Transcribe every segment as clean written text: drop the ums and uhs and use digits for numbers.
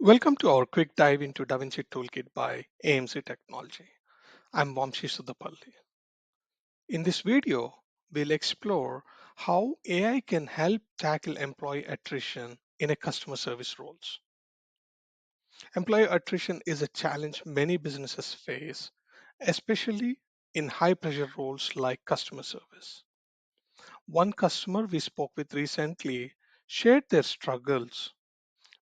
Welcome to our quick dive into DaVinci Toolkit by AMC Technology. I'm Vamshi Sudapalli. In this video, we'll explore how AI can help tackle employee attrition in a customer service roles. Employee attrition is a challenge many businesses face, especially in high pressure roles like customer service. One customer we spoke with recently shared their struggles.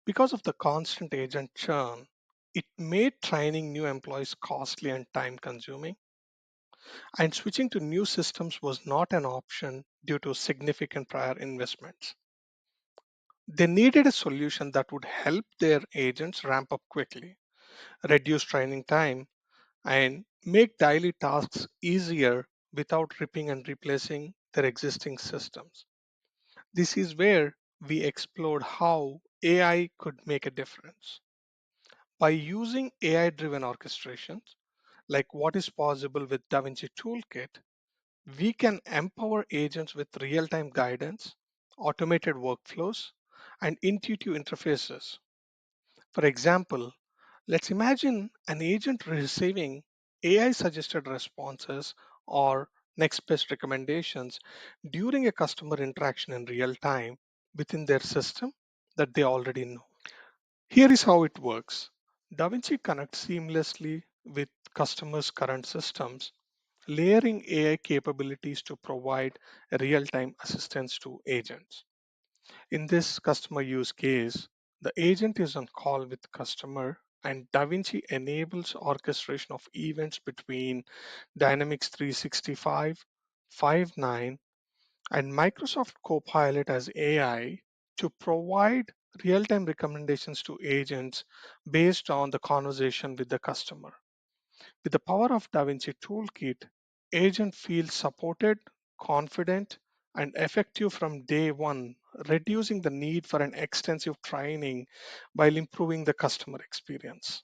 Because of the constant agent churn, it made training new employees costly and time consuming, and switching to new systems was not an option due to significant prior investments. They needed a solution that would help their agents ramp up quickly, reduce training time, and make daily tasks easier without ripping and replacing their existing systems. This is where we explored how AI could make a difference. By using AI driven orchestrations, like what is possible with DaVinci Toolkit, we can empower agents with real time guidance, automated workflows, and intuitive interfaces. For example, let's imagine an agent receiving AI suggested responses or next best recommendations during a customer interaction in real time within their system that they already know. Here is how it works. DaVinci connects seamlessly with customers' current systems, layering AI capabilities to provide real time assistance to agents. In this customer use case, the agent is on call with customer and DaVinci enables orchestration of events between Dynamics 365, Five9, and Microsoft Copilot as AI to provide real time recommendations to agents based on the conversation with the customer. With the power of DaVinci Toolkit, agent feels supported, confident, and effective from day one, reducing the need for an extensive training while improving the customer experience.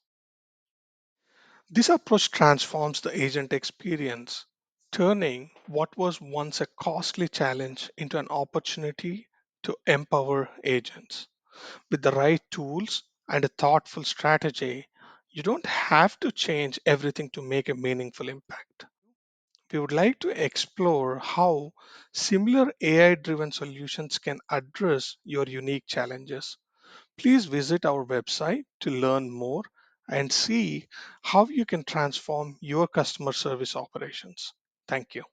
This approach transforms the agent experience, turning what was once a costly challenge into an opportunity to empower agents. With the right tools and a thoughtful strategy, you don't have to change everything to make a meaningful impact. We would like to explore how similar AI driven solutions can address your unique challenges. Please visit our website to learn more and see how you can transform your customer service operations. Thank you.